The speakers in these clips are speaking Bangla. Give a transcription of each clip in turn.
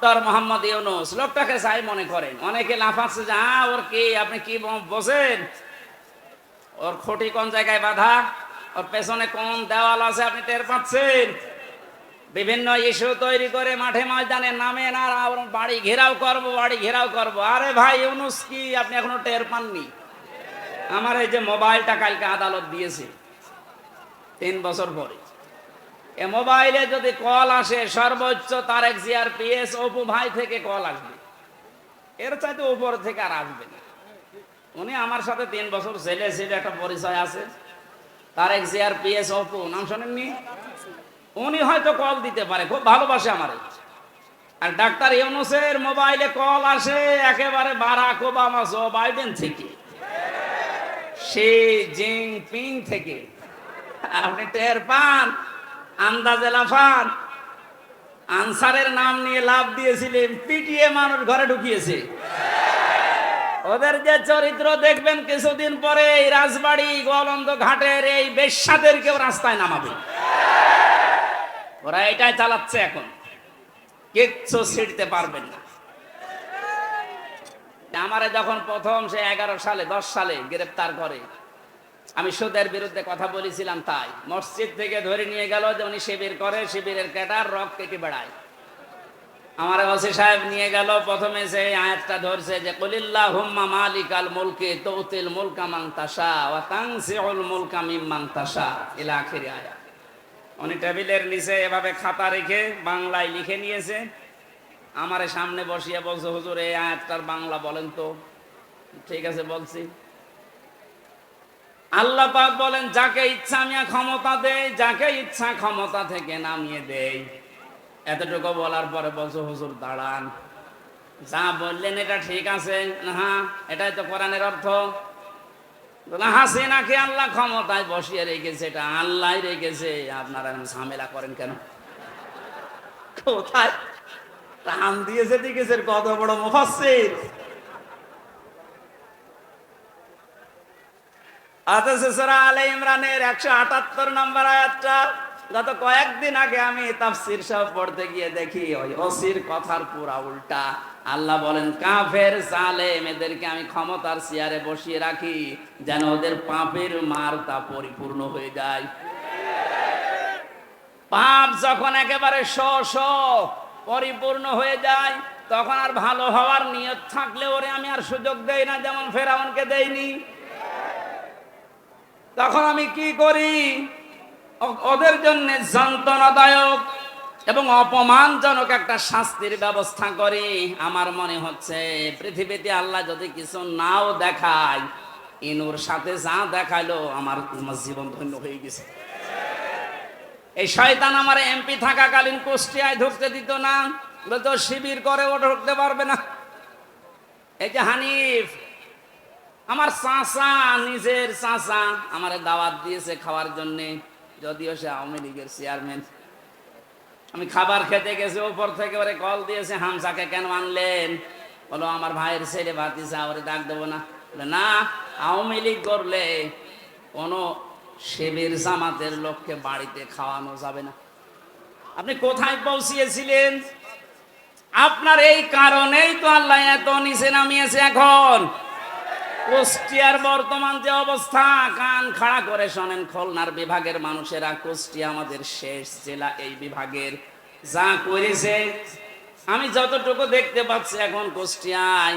ডক্টর মোহাম্মদ ইউনূস লোকটাকে চাই মনে করেন, অনেকে লাফাচ্ছে যে ওর কি, আপনি কি বোঝেন, ওর খুঁটি কোন জায়গায় বাঁধা, ওর পেছনে কোন দেওয়াল আছে আপনি টের পাচ্ছেন? বিভিন্ন ইস্যু তৈরি করে মাঠে ময়দানে নামেন আর বাড়ি ঘেরাও করব, বাড়ি ঘেরাও করব। আরে ভাই ইউনূস কি আপনি এখনো টের পাননি? আমার এই যে মোবাইলটা কালকে আদালত দিয়েছে 3 বছর পরে, এ মোবাইলে যদি কল আসে সর্বোচ্চ তারেক জিয়ার পিএস অপু ভাই থেকে কল আসবে, এর চাইতে উপর থেকে আর আসবে না। উনি আমার সাথে 3 বছর ছেলে ছিল, একটা পরিচয় আছে, তারেক জিয়ার পিএস অপু, নাম শোনেননি? উনি হয়তো কল দিতে পারে, খুব ভালোবাসে আমারে। আর ডাক্তার ইউনূসের মোবাইলে কল আসে একেবারে বারাক ওবামা জো বাইডেন থেকে, শি জিনপিং থেকে। আপনি টের পান? আন্দাজে লাফান। আনসারের নাম নিয়ে লাভ দিয়েছিলেন, পিটিয়ে মানুষ ঘরে ঢুকিয়েছে। ওদের যে চরিত্র দেখবেন কিছুদিন পরে এই রাজবাড়ি গোয়ালন্দ ঘাটের এই বেশ্যাদেরকেও রাস্তায় নামাবে। ওরা এটাই চালাচ্ছে এখন, কিচ্ছু ছিড়তে পারবেন না। আমারে যখন প্রথম সে 11 সালে 10 সালে গ্রেফতার করে, আমি সুদের বিরুদ্ধে কথা বলেছিলাম, তাই মসজিদ থেকে ধরে নিয়ে গেল যে উনি শিবির করে, শিবিরের ক্যাডার, রক কেটে বেড়ায়। আমার ওসি সাহেব নিয়ে গেল, প্রথমে সেই আয়াতটা ধরছে যে কুলিল্লাহুম্মা মালিকাল মুলকি তুতিল মুলকা মান তাশা ওয়া তানজিউল মুলকা মিম্মান তাশা ইলা আখির আয়াত। উনি টেবিলের নিচে এভাবে খাতা রেখে বাংলায় লিখে নিয়েছে, আমারে সামনে বসিয়ে বলছে, হুজুর এই আয়াতটার বাংলা বলেন তো। ঠিক আছে বলছি। আল্লাহ পাক বলেন, যাকে ইচ্ছা আমি ক্ষমতা দেই, যাকে ইচ্ছা ক্ষমতা থেকে নামিয়ে দেই। এতটুকু বলার পরে বলছো, হুজুর দাঁড়ান, যা বললেন এটা ঠিক আছে, হ্যাঁ এটাই তো কোরআনের অর্থ। হাসিনাকে আল্লাহ ক্ষমতায় বসিয়ে রেখেছে, এটা আল্লাহ রেখেছে, আপনারা ঝামেলা করেন কেন? কোথায় টান দিয়েছে, দিয়েছে কত বড় মুফাসসির। সূরা আলে ইমরানের 178 নম্বর আয়াতটা গত কয়েকদিন আগে আমি তাফসীর সব পড়তে গিয়ে দেখি ওই ওসির কথার পুরা উল্টা। আল্লাহ বলেন, কাফের জালেম এদেরকে আমি ক্ষমতার চেয়ারে বসিয়ে রাখি যেন ওদের পাপের মারটা পরিপূর্ণ হয়ে যায়। পাপ যখন একেবারে পরিপূর্ণ হয়ে যায়, তখন আর ভালো হওয়ার নিয়ত থাকলে ওরে আমি আর সুযোগ দেই না, যেমন ফেরাউনকে দেইনি। তখন আমি কি করি? ওদের জন্য যন্ত্রণাদায়ক এবং অপমানজনক একটা শাস্তির ব্যবস্থা করি। আমার মনে হচ্ছে পৃথিবীতে আল্লাহ যদি কিছু নাও দেখায়, ইনুর সাথে যা দেখাইলো আমার জীবন ধন্য হয়ে গেছে। এই শয়তান আমার এমপি থাকাকালীন কুষ্টিয়ায় ঢুকতে দিত না, তো শিবির করে ও ঢুকতে পারবে না। এই যে হানিফ, আমার চাচা, নিজের চাচা আমারে দাওয়াত দিয়েছে খাওয়ার জন্য, যদিও সে আওয়ামী লীগের চেয়ারম্যান। আমি খাবার খেতে গেছি, উপর থেকে ওরে কল দিয়েছে, হামসাকে কেন আনলেন? বলো আমার ভাইয়ের ছেলে ভাতিজা, ওরে ডাক দেবো না। না, আওয়ামী লীগ করলে কোনো শিবির জামাতের লোককে বাড়িতে খাওয়ানো যাবে না। আপনি কোথায় পৌঁছিয়েছিলেন? আপনার এই কারণেই তো আল্লাহ এত নিচে নামিয়েছে। এখন কুষ্টিয়ার বর্তমান যে অবস্থা, কান খাড়া করে শোনেন খুলনার বিভাগের মানুষেরা, কুষ্টিয়া আমাদের শেষ জেলা, এই বিভাগের যা করেছে আমি যতটুকু দেখতে পাচ্ছি এখন কুষ্টিয়ায়,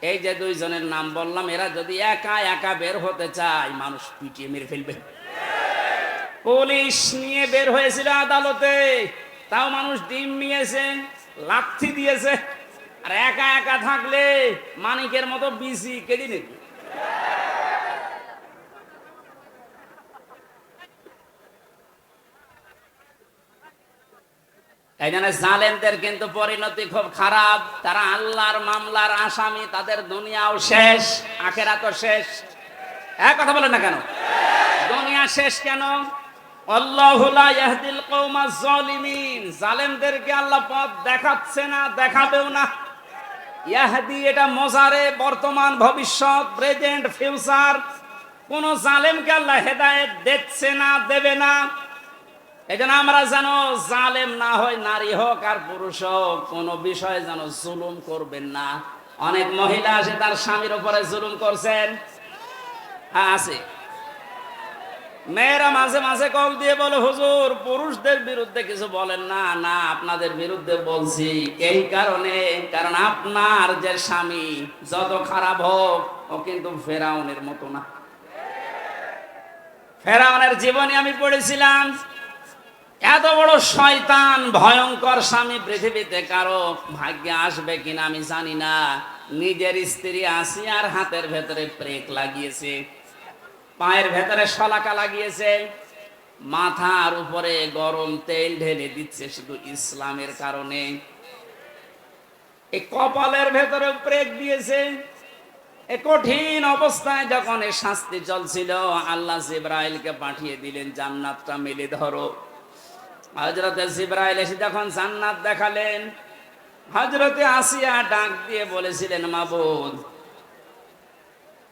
এই যে 2 জনের নাম বললাম, এরা যদি একা একা বের হতে চায়, মানুষ পিটিয়ে মেরে ফেলবে। পুলিশ নিয়ে বের হয়েছিল আদালতে, তাও মানুষ ডিম নিয়েছে, লাথি দিয়েছে। আর একা একা থাকলে মানিকের মতো বিসি কেটে নেবে। এই জন্য জালেমদের কিন্তু পরিণতি খুব খারাপ। তারা আল্লাহর মামলার আসামি, তাদের দুনিয়াও শেষ, আখিরাতও শেষ। এক কথা বলেন না কেন? দুনিয়া শেষ কেন? আল্লাহু লা ইয়াহদিল কওমাজ জালিমিন, জালেমদেরকে আল্লাহ পথ দেখাচ্ছে না, দেখাবেও না। ইয়াহদি এটা মোজারে, বর্তমান, ভবিষ্যৎ, প্রেজেন্ট, ফিউচার। কোন জালেমকে আল্লাহ হেদায়েত দিচ্ছে না, দেবে না। এই জন্য আমরা যেন জালেম না হয়, নারী হোক আর পুরুষ হোক, কোনো বিষয়ে যেন জুলুম করবেন না। অনেক মহিলা আছে তার স্বামীর উপরে জুলুম করছেন, হ্যাঁ আছে। মেয়েরা মাঝে মাঝে কল দিয়ে বলে, হুজুর পুরুষদের বিরুদ্ধে কিছু বলেন না। না, আপনাদের বিরুদ্ধে বলছি এই কারণে, কারণ আপনার যে স্বামী যত খারাপ হোক, ও কিন্তু ফেরাউনের মতো না। ফেরাউনের জীবনী আমি পড়েছিলাম। এত বড় শয়তান, ভয়ঙ্কর স্বামী পৃথিবীতে কারো ভাগ্যে আসবে কিনা আমি জানি না। নিজের স্ত্রী আসিয়ার হাতের ভেতরে প্রেক লাগিয়েছে, পায়ের ভেতরে শলাকা লাগিয়েছে, মাথার উপরে গরম তেল ঢেলে দিচ্ছে শুধু ইসলামের কারণে। এই কপালের ভেতরে প্রেক দিয়েছে। এ কঠিন অবস্থায় যখন এ শাস্তি চলছিল, আল্লাহ জিবরাইলকে পাঠিয়ে দিলেন, জান্নাতটা মেলে ধরো। হযরতে জিবরাইল এসে যখন জান্নাত দেখালেন, হযরতে আসিয়া ডাক দিয়ে বলেছিলেন, মাবুদ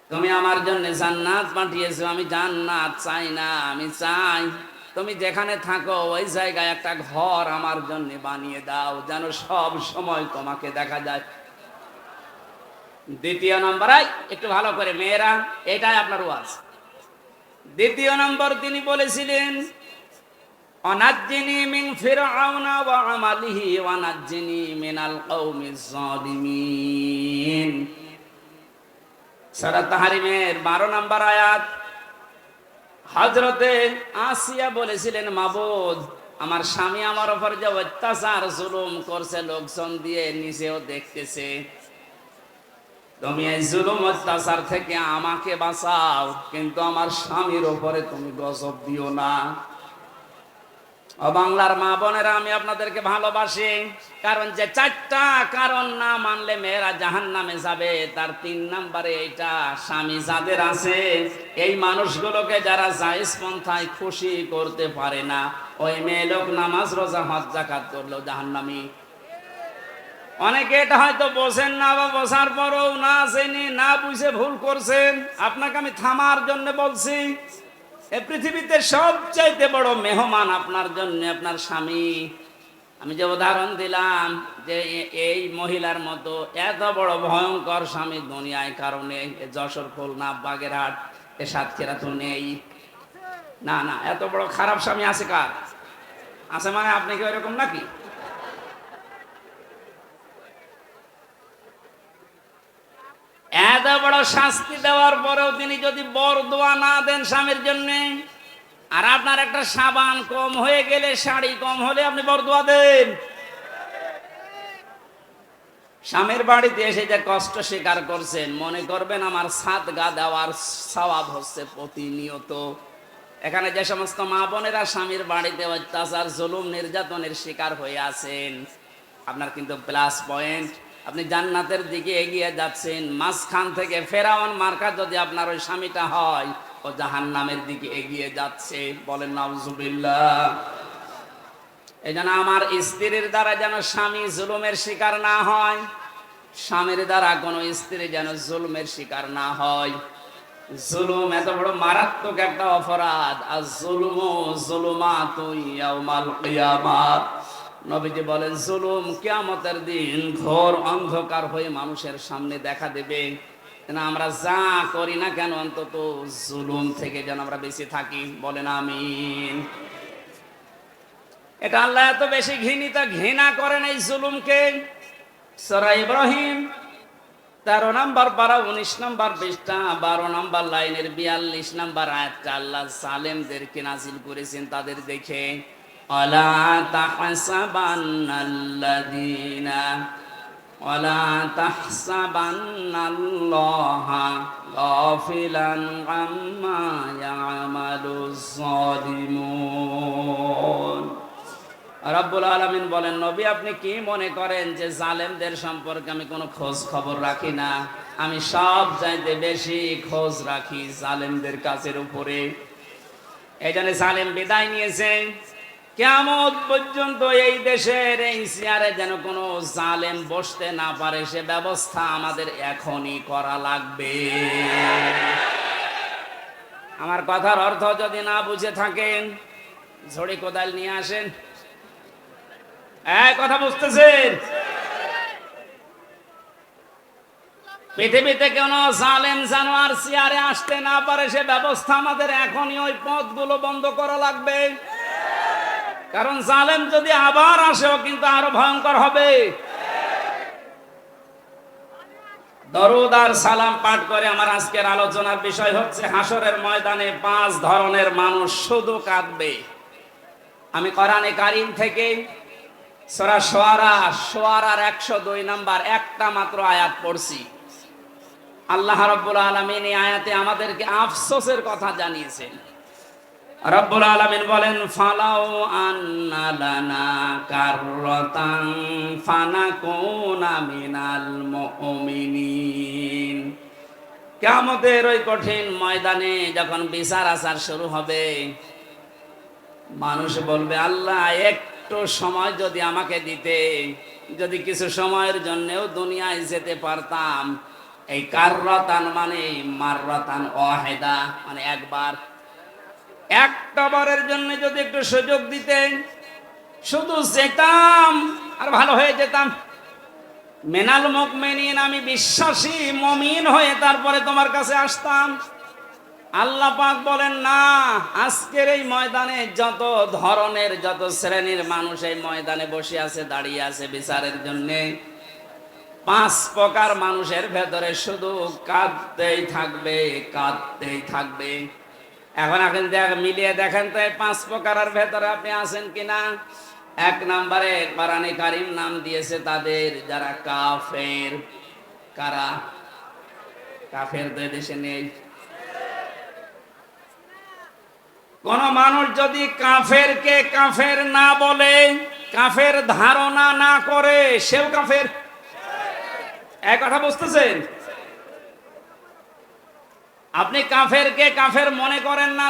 তুমি আমার জন্য জান্নাত পাঠিয়েছো, আমি জান্নাত চাই না, আমি চাই তুমি যেখানে থাকো ওই জায়গায় একটা ঘর আমার জন্য বানিয়ে দাও, যেন সব সময় তোমাকে দেখা যায়। দ্বিতীয় নম্বর, একটু ভালো করে মেয়েরা, এটাই আপনার ওয়াজ। দ্বিতীয় নম্বর তিনি বলেছিলেন, অনাজ্জিনি মিন ফিরআউনা ওয়া আমালিহি ওয়া নাজ্জিনি মিনাল কওমিজ জালিমিন। সূরা তাহরিমের 12 নম্বর আয়াত। হযরতে আসিয়া বলেছিলেন, মাবুদ আমার স্বামী আমার উপর যে অত্যাচার জুলুম করছে, লোকজন দিয়ে নিজেও দেখতেছে, তুমি এই জুলুম অত্যাচার থেকে আমাকে বাঁচাও, কিন্তু আমার স্বামীর উপরে তুমি গজব দিও না। ও বাংলার মা বোনেরা, আমি আপনাদেরকে ভালোবাসি, কারণ যে 4টা কারণ না মানলে মেয়েরা জাহান্নামে যাবে, তার 3 নম্বরে এইটা। স্বামী যাদের আছে, এই মানুষগুলোকে যারা জায়েজ পন্থায় খুশি করতে পারে না, ওই মেয়ে লোক নামাজ রোজা হজ যাকাত করলেও জাহান্নামী। অনেকে এটা হয়তো বোঝেন না, বা বোঝার পরেও না জেনে না বুঝে ভুল করছেন। আপনাকে আমি থামার জন্য বলছি, এই পৃথিবীতে সবচাইতে বড় মেহমান আপনার জন্য আপনার স্বামী। আমি যে উদাহরণ দিলাম, যে এই মহিলার মতো এত বড় ভয়ঙ্কর স্বামী দুনিয়ায় কারণে যশোর, খুলনা, বাগেরহাট, এ সাতক্ষীরা তো নেই। না না, এত বড় খারাপ স্বামী আছে কার? আছে মানে আপনি কি এরকম নাকি? এত বড় শাস্তি দেওয়ার পরেও তিনি যদি বরদোয়া না দেন স্বামীর জন্য, আর আপনার একটা সাবান কম হয়ে গেলে, শাড়ি কম হলে আপনি বরদোয়া দেন। স্বামীর বাড়িতে এসে যে কষ্ট স্বীকার করছেন, মনে করবেন আমার সাদগা দেওয়ার সওয়াব হচ্ছে প্রতিনিয়ত। এখানে যে সমস্ত মা বোনেরা স্বামীর বাড়িতে অত্যাচার, জুলুম, নির্যাতনের শিকার হয়ে আছেন, আপনার কিন্তু প্লাস পয়েন্ট, আপনি জান্নাতের দিকে এগিয়ে যাচ্ছেন। মাঝখান থেকে ফেরাউন মার্কা যদি আপনার ওই স্বামীটা হয়, ও জাহান্নামের দিকে এগিয়ে যাচ্ছে। বলেন নাউজুবিল্লাহ। এই জন্য আমার স্ত্রীর দ্বারা যেন স্বামী জুলুমের শিকার না হয়, স্বামীর দ্বারা কোনো স্ত্রী যেন জুলুমের শিকার না হয়। জুলুম এত বড় মারাত্মক একটা অপরাধ। আর জুলুমু যুলুমাতুন ইয়াউমাল কিয়ামাহ। নবীজি বলেন, জুলুম কিয়ামতের দিন ঘোর অন্ধকার হয়ে মানুষের সামনে দেখা দেবে। না, আমরা যা করি না কেন, অন্তত জুলুম থেকে যেন আমরা বেঁচে থাকি। বলেন আমিন। এটা আল্লাহ এত বেশি ঘৃণা করেন এই জুলুমকে। সূরা ইব্রাহিম 13 নম্বর পারা 19 নম্বর পৃষ্ঠা 12 নম্বর লাইনের 42 নম্বর আয়াতটা আল্লাহ জালেমদেরকে নাজিল করেছেন তাদের দেখে। আলা তাহসাবান্নাল্লাহা গাফিলান আম্মা ইয়ামালুজ জালিমুন। রব্বুল আলামিন বলেন, নবী আপনি কি মনে করেন যে জালেমদের সম্পর্কে আমি কোনো খোঁজ খবর রাখি না? আমি সব চাইতে বেশি খোঁজ রাখি জালেমদের কাছের উপরে। এই জন্য জালেম বিদায় নিয়েছে। কিয়ামত পর্যন্ত এই দেশের এই চেয়ারে যেন কোনো জালেম বসতে না পারে, সে ব্যবস্থা আমাদের এখনই করা লাগবে। আমার কথার অর্থ যদি না বুঝে থাকেন, ঝড়ি কোদাল নিয়ে আসেন। এক কথা বুঝতেছেন? পৃথিবীতে কোন জালেম জানোয়ার চেয়ারে আসতে না পারে সে ব্যবস্থা আমাদের এখনই ওই পথগুলো বন্ধ করা লাগবে। কারণ জালেম যদি আবার আসেও কিন্তু আরো ভয়ঙ্কর হবে। দরুদ আর সালাম পাঠ করে আমার আজকের আলোচনার বিষয় হচ্ছে হাসরের ময়দানে 5 ধরনের মানুষ শুধু কাঁদবে। আমি কোরআনে কারীম থেকে সূরা শুআরার 102 নাম্বার একটা মাত্র আয়াত পড়ছি। আল্লাহ রাব্বুল আলামিন এই আয়াতে আমাদেরকে আফসোসের কথা জানিয়েছেন। রাব্বুল আলামিন বলেন, ফালাউ আন্না লানা কাররাতান ফানাকুনা মিনাল মুমিনিন। কিয়ামতের ওই কঠিন ময়দানে যখন বিচার আচার শুরু হবে, মানুষ বলবে, আল্লাহ একটু সময় যদি আমাকে দিতে, যদি কিছু সময়ের জন্যও দুনিয়ায় যেতে পারতাম। এই কাররাতান মানে মাররাতান ওয়াহিদা, মানে একবার, একটা বারের জন্য যদি একটু সুযোগ দিতেন, শুধু যেতাম আর ভালো হয়ে যেতাম। মিনাল মুমিনিন, আমি বিশ্বাসী মুমিন হয়ে তারপরে তোমার কাছে আসতাম। আল্লাহ পাক বলেন, না, আজকের এই ময়দানে যত ধরনের যত শ্রেণীর মানুষ এই ময়দানে বসে আছে, দাঁড়িয়ে আছে বিচারের জন্য, 5 প্রকার মানুষের ভেতরে শুধু কাঁদতেই থাকবে, কাঁদতেই থাকবে। এখন মিলিয়ে দেখেন তো এই 5 প্রকারের ভেতরে আপনি আছেন কিনা। 1 নম্বরে কোরআনে কারীম নাম দিয়েছে তাদের যারা কাফের। কারা কাফের? তো দেশে নেই। কোন মানুষ যদি কাফেরকে কাফের না বলে, কাফের ধারণা না করে, সেও কাফের। এক কথা বুঝতেছেন? আপনি কাফেরকে কাফের মনে করেন না,